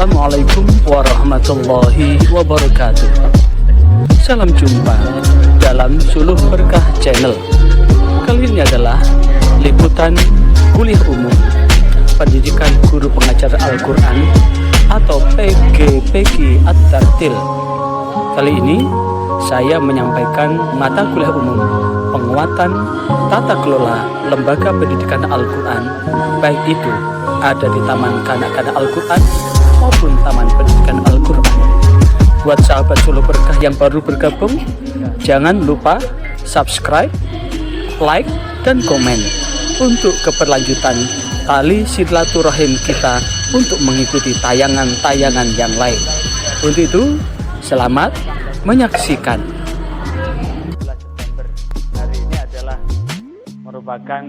Assalamualaikum warahmatullahi wabarakatuh. Salam jumpa dalam Suluh Berkah Channel. Kali ini adalah liputan kuliah umum pendidikan guru pengajar Al-Quran atau PGPG At-Tartil. Kali ini saya menyampaikan mata kuliah umum penguatan tata kelola lembaga pendidikan Al-Quran, baik itu ada di Taman Kanak-Kanak Al-Quran maupun Taman Pendidikan Al-Quran. Buat sahabat Suluh Berkah yang baru bergabung, jangan lupa subscribe, like, dan komen untuk keberlanjutan tali silaturahim kita untuk mengikuti tayangan-tayangan yang lain. Untuk itu, selamat menyaksikan. September hari ini adalah merupakan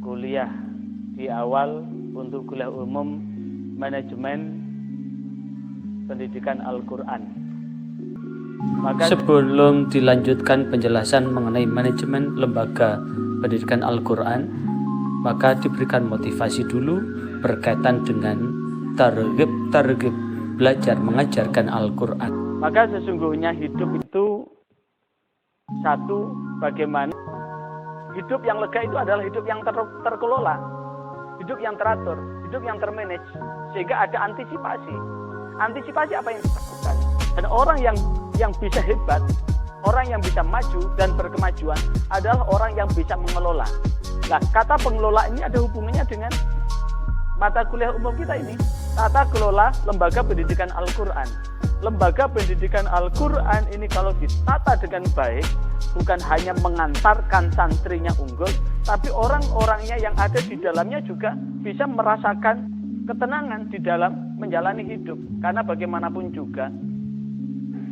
kuliah di awal untuk kuliah umum manajemen pendidikan Al-Quran. Maka sebelum dilanjutkan penjelasan mengenai manajemen lembaga pendidikan Al-Quran, maka diberikan motivasi dulu berkaitan dengan targib belajar mengajarkan Al-Quran. Maka sesungguhnya hidup itu satu, bagaimana hidup yang lega itu adalah hidup yang terkelola, hidup yang teratur, hidup yang termanage, sehingga ada antisipasi. Antisipasi apa yang dilakukan. Dan orang yang bisa hebat, orang yang bisa maju dan berkemajuan adalah orang yang bisa mengelola. Nah, kata pengelola ini ada hubungannya dengan mata kuliah umum kita ini, tata kelola lembaga pendidikan Al-Quran. Lembaga pendidikan Al-Quran ini kalau ditata dengan baik, bukan hanya mengantarkan santrinya unggul, tapi orang-orangnya yang ada di dalamnya juga bisa merasakan ketenangan di dalam menjalani hidup. Karena bagaimanapun juga,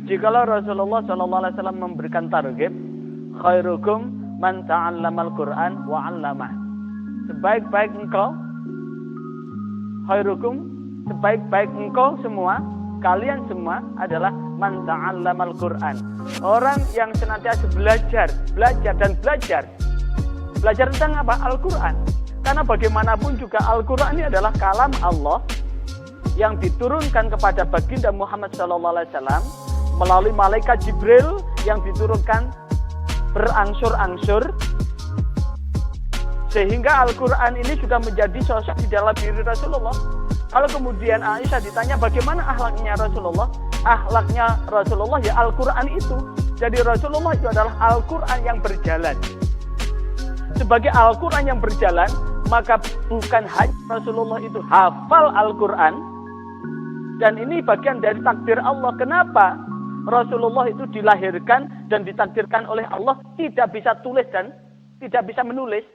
jikalau Rasulullah SAW memberikan target, khairukum man ta'allamal Qur'an wa 'allamah. Sebaik-baik engkau, khairukum, sebaik-baik engkau semua, kalian semua adalah man ta'allamal Qur'an. Orang yang senantiasa belajar dan belajar. Belajar tentang apa? Al-Quran. Karena bagaimanapun juga Al-Quran ini adalah kalam Allah yang diturunkan kepada baginda Muhammad SAW melalui malaikat Jibril yang diturunkan berangsur-angsur, sehingga Al-Quran ini sudah menjadi sosok di dalam diri Rasulullah. Kalau kemudian Aisyah ditanya bagaimana akhlaknya Rasulullah, akhlaknya Rasulullah ya Al-Quran itu. Jadi Rasulullah itu adalah Al-Quran yang berjalan. Sebagai Al-Quran yang berjalan, maka bukan hanya Rasulullah itu hafal Al-Quran, dan ini bagian dari takdir Allah. Kenapa Rasulullah itu dilahirkan dan ditakdirkan oleh Allah tidak bisa tulis dan tidak bisa menulis?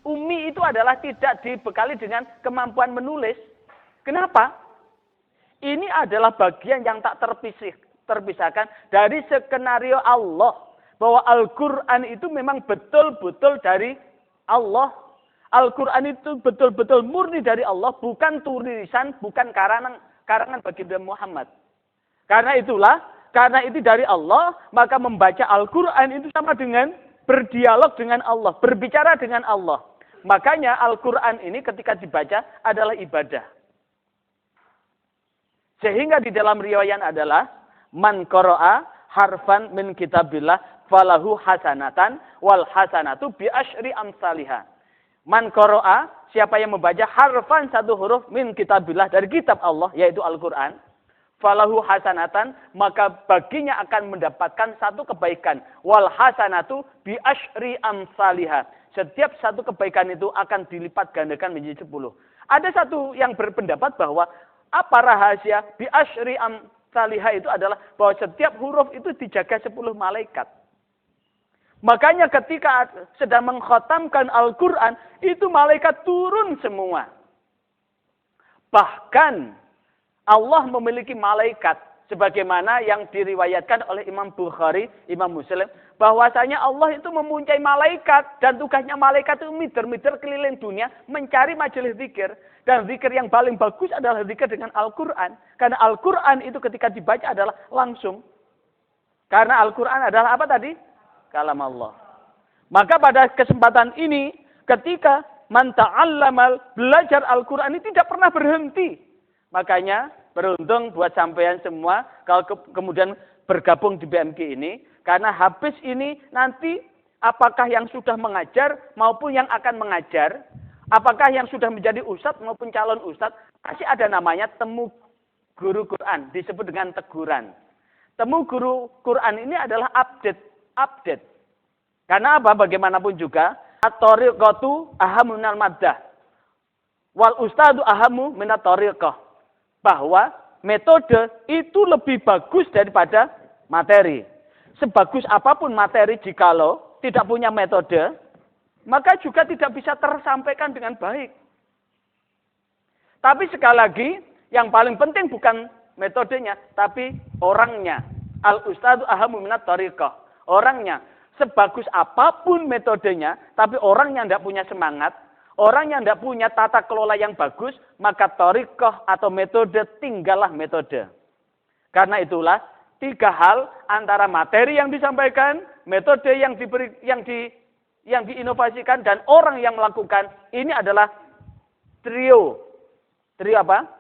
Umi itu adalah tidak dibekali dengan kemampuan menulis. Kenapa? Ini adalah bagian yang tak terpisahkan dari skenario Allah. Bahwa Al-Quran itu memang betul-betul dari Allah. Al-Quran itu betul-betul murni dari Allah. Bukan tulisan, bukan karangan baginda Muhammad. Karena itu dari Allah, maka membaca Al-Quran itu sama dengan berdialog dengan Allah, berbicara dengan Allah. Makanya Al-Quran ini ketika dibaca adalah ibadah. Sehingga di dalam riwayat adalah man qara'a harfan min kitabillah falahu hasanatan wal hasanatu bi asyri amsalihha. Man qara'a, siapa yang membaca harfan satu huruf min kitabillah dari kitab Allah yaitu Al-Qur'an, falahu hasanatan, maka baginya akan mendapatkan satu kebaikan, wal hasanatu bi asyri amsalihha. Setiap satu kebaikan itu akan dilipat gandakan menjadi 10. Ada satu yang berpendapat bahwa apa rahasia bi asyri amsalihha itu adalah bahwa setiap huruf itu dijaga 10 malaikat. Makanya ketika sedang mengkhatamkan Al-Quran, itu malaikat turun semua. Bahkan Allah memiliki malaikat, sebagaimana yang diriwayatkan oleh Imam Bukhari, Imam Muslim, bahwasanya Allah itu mempunyai malaikat, dan tugasnya malaikat itu mider-mider keliling dunia, mencari majelis zikir. Dan zikir yang paling bagus adalah zikir dengan Al-Quran. Karena Al-Quran itu ketika dibaca adalah langsung. Karena Al-Quran adalah apa tadi? Kalam Allah. Maka pada kesempatan ini, ketika man ta'allamal, belajar Al-Quran ini tidak pernah berhenti. Makanya Beruntung buat sampean semua kalau kemudian bergabung di BMG ini. Karena habis ini nanti apakah yang sudah mengajar maupun yang akan mengajar, apakah yang sudah menjadi ustadz maupun calon ustadz, pasti ada namanya temu guru Quran, disebut dengan teguran. Temu guru Quran ini adalah update. Karena apa? Bagaimanapun juga, at-tariqatu ahamu minal maddah. Wal ustadu ahamu minat tariqah. Bahwa metode itu lebih bagus daripada materi. Sebagus apapun materi jikalau tidak punya metode, maka juga tidak bisa tersampaikan dengan baik. Tapi sekali lagi, yang paling penting bukan metodenya, tapi orangnya. Al-ustadu ahamu minat tariqah. Orangnya. Sebagus apapun metodenya, tapi orangnya tidak punya semangat, orang yang tidak punya tata kelola yang bagus, maka tariqah atau metode tinggallah metode. Karena itulah, 3 hal antara materi yang disampaikan, metode yang diinovasikan, dan orang yang melakukan, ini adalah trio. Trio apa?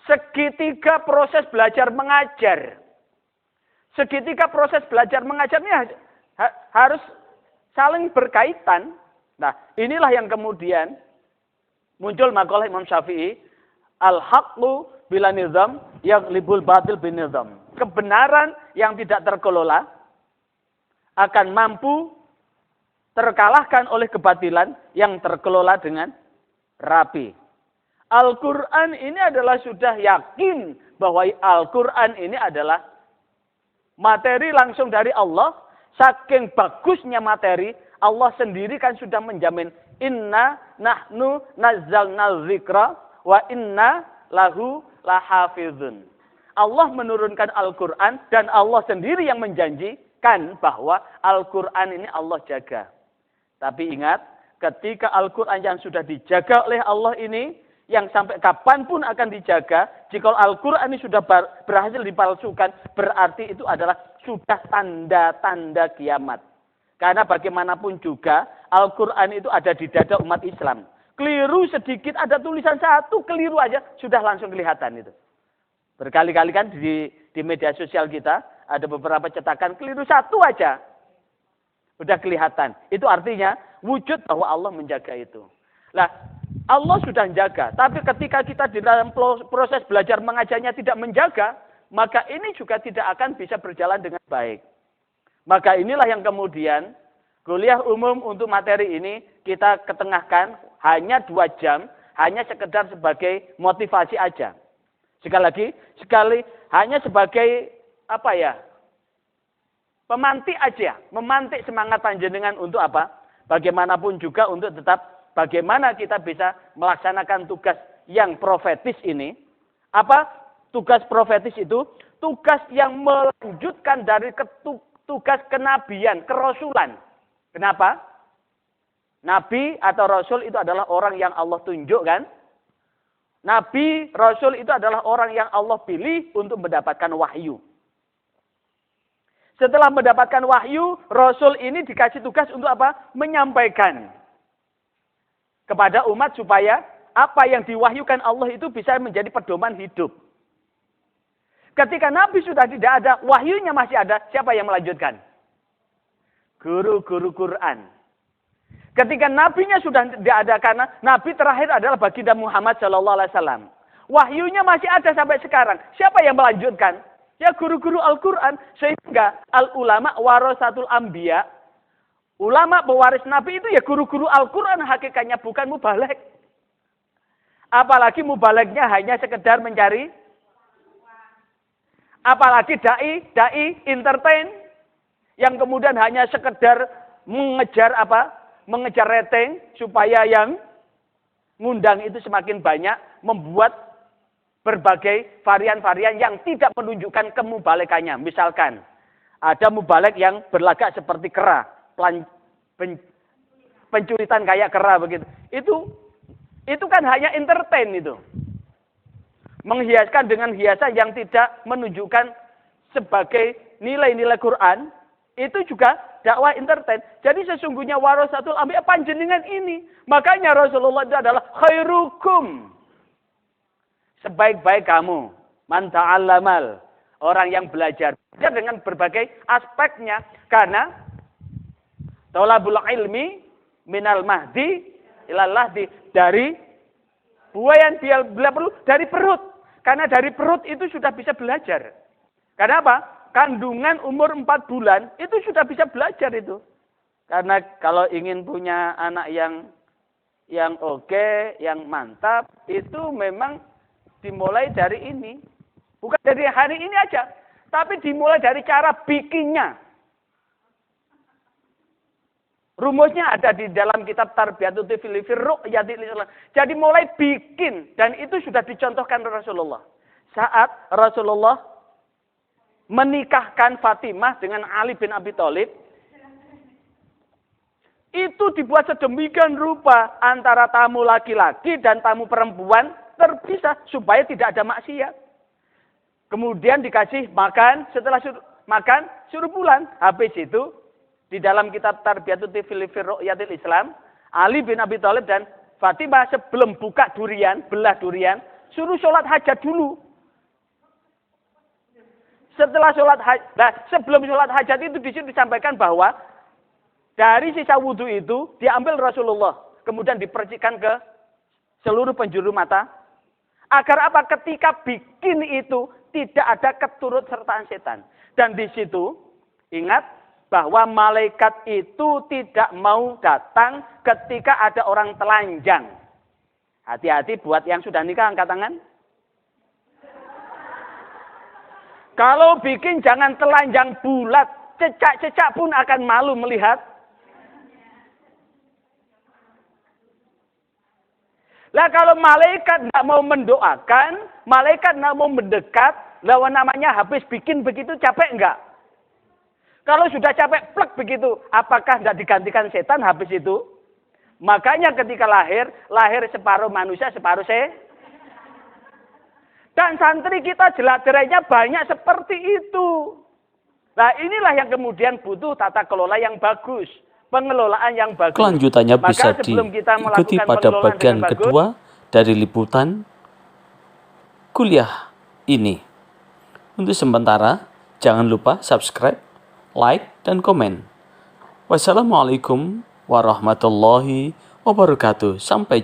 Segitiga proses belajar mengajar. Segitiga proses belajar mengajar ini harus saling berkaitan. Nah, inilah yang kemudian muncul makalah Imam Syafi'i, al-haqqu bila nizam yaghlibul batil bin nizam. Kebenaran yang tidak terkelola akan mampu terkalahkan oleh kebatilan yang terkelola dengan rapi. Al-Quran ini adalah sudah yakin bahwa Al-Quran ini adalah materi langsung dari Allah. Saking bagusnya materi, Allah sendiri kan sudah menjamin, inna nahnu nazzalna dzikra wa inna lahu lahafizun. Allah menurunkan Al-Quran dan Allah sendiri yang menjanjikan bahwa Al-Quran ini Allah jaga. Tapi ingat, ketika Al-Quran yang sudah dijaga oleh Allah ini, yang sampai kapanpun akan dijaga, jika Al-Quran ini sudah berhasil dipalsukan, berarti itu adalah sudah tanda-tanda kiamat. Karena bagaimanapun juga, Al-Quran itu ada di dada umat Islam. Keliru sedikit, ada tulisan satu, keliru aja, sudah langsung kelihatan itu. Berkali-kali kan di media sosial kita, ada beberapa cetakan, keliru satu aja. Sudah kelihatan. Itu artinya, wujud bahwa Allah menjaga itu. Nah, Allah sudah menjaga, tapi ketika kita di dalam proses belajar mengajarnya tidak menjaga, maka ini juga tidak akan bisa berjalan dengan baik. Maka inilah yang kemudian kuliah umum untuk materi ini kita ketengahkan hanya 2 jam, hanya sekedar sebagai motivasi aja. Sekali hanya sebagai pemantik aja, memantik semangat panjenengan untuk apa? Bagaimanapun juga untuk tetap bagaimana kita bisa melaksanakan tugas yang profetis ini. Apa tugas profetis itu? Tugas yang melanjutkan dari tugas kenabian, kerasulan. Kenapa? Nabi atau Rasul itu adalah orang yang Allah tunjukkan. Nabi, Rasul itu adalah orang yang Allah pilih untuk mendapatkan wahyu. Setelah mendapatkan wahyu, Rasul ini dikasih tugas untuk apa? Menyampaikan kepada umat supaya apa yang diwahyukan Allah itu bisa menjadi pedoman hidup. Ketika Nabi sudah tidak ada, wahyunya masih ada, siapa yang melanjutkan? Guru-guru Quran. Ketika nabinya sudah tidak ada, karena nabi terakhir adalah baginda Muhammad SAW. Wahyunya masih ada sampai sekarang. Siapa yang melanjutkan? Ya guru-guru Al-Quran. Sehingga al-ulama warasatul anbiya. Ulama pewaris Nabi itu ya guru-guru Al-Quran hakikatnya, bukan mubaligh. Apalagi mubalignya hanya sekedar mencari. Apalagi dai entertain. Yang kemudian hanya sekedar mengejar mengejar rating supaya yang ngundang itu semakin banyak, membuat berbagai varian-varian yang tidak menunjukkan kemubalikannya. Misalkan ada mubaligh yang berlagak seperti kera. Pencuritan kayak kera begitu. Itu kan hanya entertain itu. Menghiaskan dengan hiasan yang tidak menunjukkan sebagai nilai-nilai Quran, itu juga dakwah entertain. Jadi sesungguhnya warasatul anbiya panjenengan ini. Makanya Rasulullah itu adalah khairukum. Sebaik-baik kamu. Man ta'allamal. Orang yang belajar dengan berbagai aspeknya. Karena tolabul ilmi minal mahdi ilal lahdi. Dari buah yang dia perlu dari perut. Karena dari perut itu sudah bisa belajar. Karena apa? Kandungan umur 4 bulan itu sudah bisa belajar itu. Karena kalau ingin punya anak yang oke, yang mantap, itu memang dimulai dari ini. Bukan dari hari ini aja, tapi dimulai dari cara bikinnya. Rumusnya ada di dalam kitab Tarbiyatul Tifli fi Ru'yatil Islam. Jadi mulai bikin, dan itu sudah dicontohkan Rasulullah. Saat Rasulullah menikahkan Fatimah dengan Ali bin Abi Thalib, itu dibuat sedemikian rupa antara tamu laki-laki dan tamu perempuan terpisah supaya tidak ada maksiat. Kemudian dikasih makan, setelah makan suruh pulang. Habis itu di dalam kitab Tarbiyatul Tifli fi Ru'yatil Islam, Ali bin Abi Thalib dan Fatimah sebelum buka durian, belah durian, suruh sholat hajat dulu. Setelah sholat hajat, sebelum sholat hajat itu di situ disampaikan bahwa dari sisa wudhu itu diambil Rasulullah, kemudian dipercikkan ke seluruh penjuru mata, agar apa? Ketika bikin itu tidak ada keturut sertaan setan. Dan di situ ingat bahwa malaikat itu tidak mau datang ketika ada orang telanjang. Hati-hati buat yang sudah nikah, angkat tangan. Kalau bikin jangan telanjang bulat, cecak-cecak pun akan malu melihat. Lah kalau malaikat tidak mau mendoakan, malaikat tidak mau mendekat, lawan namanya habis bikin begitu capek enggak? Kalau sudah capek plek begitu, apakah tidak digantikan setan habis itu? Makanya ketika lahir separuh manusia, separuh dan santri kita jelajarnya banyak seperti itu. Nah inilah yang kemudian butuh tata kelola yang bagus. Pengelolaan yang bagus. Kelanjutannya bisa diikuti pada bagian kedua dari liputan kuliah ini. Untuk sementara, jangan lupa subscribe, like, dan komen. Wassalamualaikum warahmatullahi wabarakatuh. Sampai jumpa.